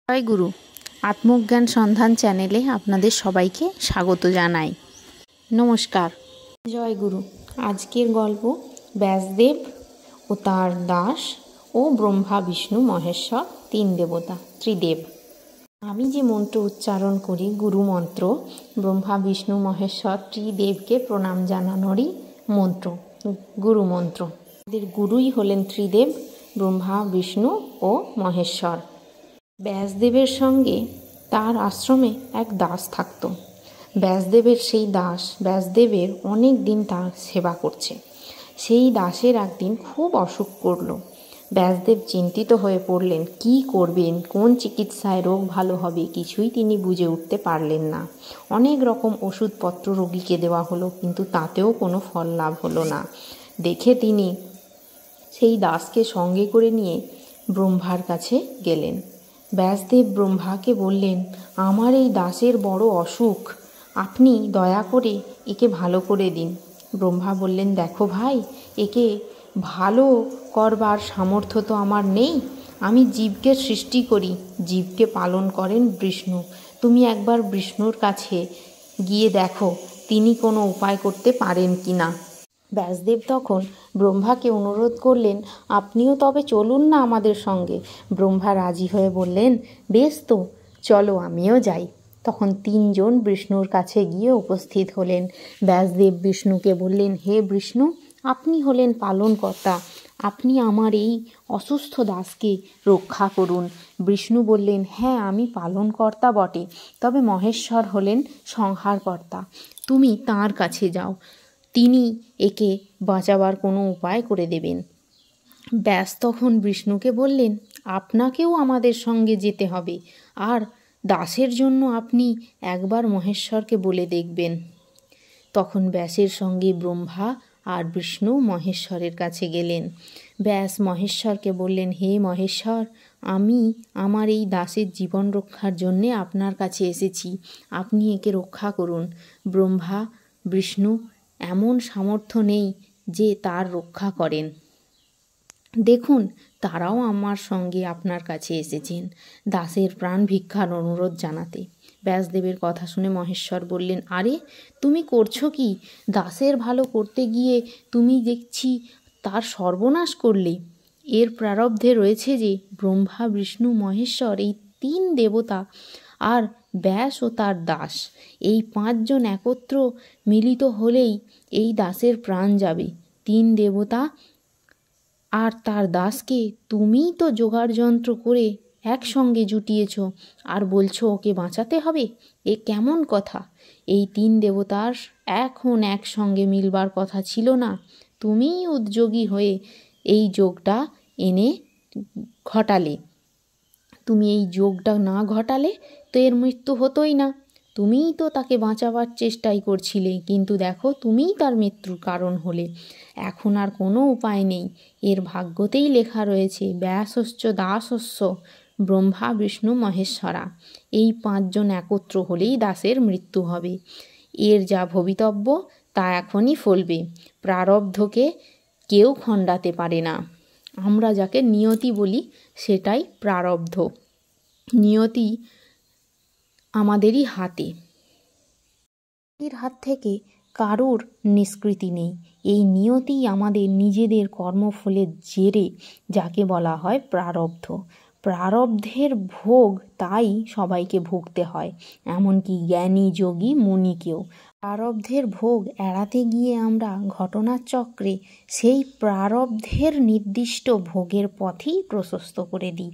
জয় গুরু। আত্মজ্ঞান সন্ধান চ্যানেলে আপনাদের সবাইকে স্বাগত জানাই। নমস্কার। জয় গুরু। আজকের গল্প ব্যাসদেব ও তার দাস ও ব্রহ্মা বিষ্ণু মহেশ্বর তিন দেবতা ত্রিদেব। আমি যে মন্ত্র উচ্চারণ করি গুরু মন্ত্র, ব্রহ্মা বিষ্ণু মহেশ্বর ত্রিদেবকে প্রণাম জানানোরই মন্ত্র, গুরু মন্ত্র। এদের গুরুই হলেন ত্রিদেব, ব্রহ্মা বিষ্ণু ও মহেশ্বর। ব্যাসদেবের সঙ্গে তার আশ্রমে এক দাস থাকত। ব্যাসদেবের সেই দাস ব্যাসদেবের অনেক দিন তার সেবা করছে। সেই দাসের একদিন খুব অসুখ করল। ব্যাসদেব চিন্তিত হয়ে পড়লেন, কি করবেন, কোন চিকিৎসায় রোগ ভালো হবে কিছুই তিনি বুঝে উঠতে পারলেন না। অনেক রকম ওষুধপত্র রোগীকে দেওয়া হলো, কিন্তু তাতেও কোনো ফল লাভ হলো না। দেখে তিনি সেই দাসকে সঙ্গে করে নিয়ে ব্রহ্মার কাছে গেলেন। ব্যাসদেব ব্রহ্মাকে বললেন, আমার এই দাসের বড় অসুখ, আপনি দয়া করে একে ভালো করে দিন। ব্রহ্মা বললেন, দেখো ভাই, একে ভালো করবার সামর্থ্য তো আমার নেই। আমি জীবকে সৃষ্টি করি, জীবকে পালন করেন বিষ্ণু। তুমি একবার বিষ্ণুর কাছে গিয়ে দেখো তিনি কোনো উপায় করতে পারেন কি না। ব্যাসদেব তখন ব্রহ্মাকে অনুরোধ করলেন, আপনিও তবে চলুন না আমাদের সঙ্গে। ব্রহ্মা রাজি হয়ে বললেন, বেশ তো, চলো আমিও যাই। তখন তিনজন বিষ্ণুর কাছে গিয়ে উপস্থিত হলেন। ব্যাসদেব বিষ্ণুকে বললেন, হে বিষ্ণু, আপনি হলেন পালনকর্তা, আপনি আমার এই অসুস্থ দাসকে রক্ষা করুন। বিষ্ণু বললেন, হ্যাঁ, আমি পালনকর্তা বটে, তবে মহেশ্বর হলেন সংহারকর্তা। তুমি তাঁর কাছে যাও, তিনি একে বাঁচাবার কোনো উপায় করে দেবেন। ব্যাস তখন বিষ্ণুকে বললেন, আপনাকেও আমাদের সঙ্গে যেতে হবে, আর দাসের জন্য আপনি একবার মহেশ্বরকে বলে দেখবেন। তখন ব্যাসের সঙ্গে ব্রহ্মা আর বিষ্ণু মহেশ্বরের কাছে গেলেন। ব্যাস মহেশ্বরকে বললেন, হে মহেশ্বর, আমি আমার এই দাসের জীবন রক্ষার জন্যে আপনার কাছে এসেছি, আপনি একে রক্ষা করুন। ব্রহ্মা বিষ্ণু এমন সামর্থ্য নেই যে তার রক্ষা করেন। দেখুন, তারাও আমার সঙ্গে আপনার কাছে এসেছেন দাসের প্রাণ ভিক্ষার অনুরোধ জানাতে। ব্যাসদেবের কথা শুনে মহেশ্বর বললেন, আরে তুমি করছো কি? দাসের ভালো করতে গিয়ে তুমি দেখছি তার সর্বনাশ করলে। এর প্রারব্ধে রয়েছে যে ব্রহ্মা বিষ্ণু মহেশ্বর এই তিন দেবতা আর ব্যাস ও তার দাস, এই পাঁচজন একত্র মিলিত হলেই এই দাসের প্রাণ যাবে। তিন দেবতা আর তার দাসকে তুমিই তো জোগাড় যন্ত্র করে একসঙ্গে জুটিয়েছ, আর বলছো ওকে বাঁচাতে হবে। এ কেমন কথা? এই তিন দেবতার এখন একসঙ্গে মিলবার কথা ছিল না। তুমিই উদ্যোগী হয়ে এই যোগটা এনে ঘটালে। তুমি এই যোগটা না ঘটালে তো এর মৃত্যু হতোই না। তুমিই তো তাকে বাঁচাবার চেষ্টাই করছিলে, কিন্তু দেখো তুমিই তার মৃত্যুর কারণ হলে। এখন আর কোনো উপায় নেই, এর ভাগ্যতেই লেখা রয়েছে ব্যাসশ্চ দাসস্য ব্রহ্মা বিষ্ণু মহেশ্বরা। এই পাঁচজন একত্র হলেই দাসের মৃত্যু হবে। এর যা ভবিতব্য তা এখনই ফলবে। প্রারব্ধকে কেউ খণ্ডাতে পারে না। আমরা যাকে নিয়তি বলি সেটাই প্রারব্ধ। নিয়তি আমাদেরই হাতে, এর হাত থেকে কারোর নিষ্কৃতি নেই। এই নিয়তি আমাদের নিজেদের কর্মফলের জেরে যাকে বলা হয় প্রারব্ধ। প্রারব্ধের ভোগ তাই সবাইকে ভুগতে হয়, এমনকি জ্ঞানী যোগী মুনিকেও। প্রারব্ধের ভোগ এড়াতে গিয়ে আমরা ঘটনার চক্রে সেই প্রারব্ধের নির্দিষ্ট ভোগের পথেই প্রশস্ত করে দিই।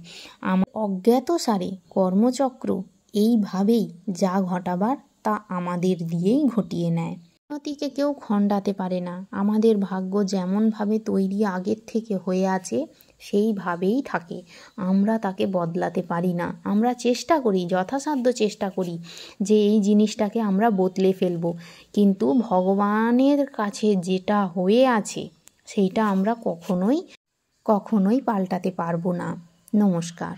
অজ্ঞাতসারে কর্মচক্র এইভাবেই যা ঘটাবার তা আমাদের দিয়েই ঘটিয়ে নেয়। নিয়তিকে কেউ খণ্ডাতে পারে না। আমাদের ভাগ্য যেমনভাবে তৈরি আগের থেকে হয়ে আছে সেইভাবেই থাকে, আমরা তাকে বদলাতে পারি না। আমরা চেষ্টা করি, যথাসাধ্য চেষ্টা করি যে এই জিনিসটাকে আমরা বদলে ফেলবো, কিন্তু ভগবানের কাছে যেটা হয়ে আছে সেইটা আমরা কখনোই পাল্টাতে পারবো না। নমস্কার।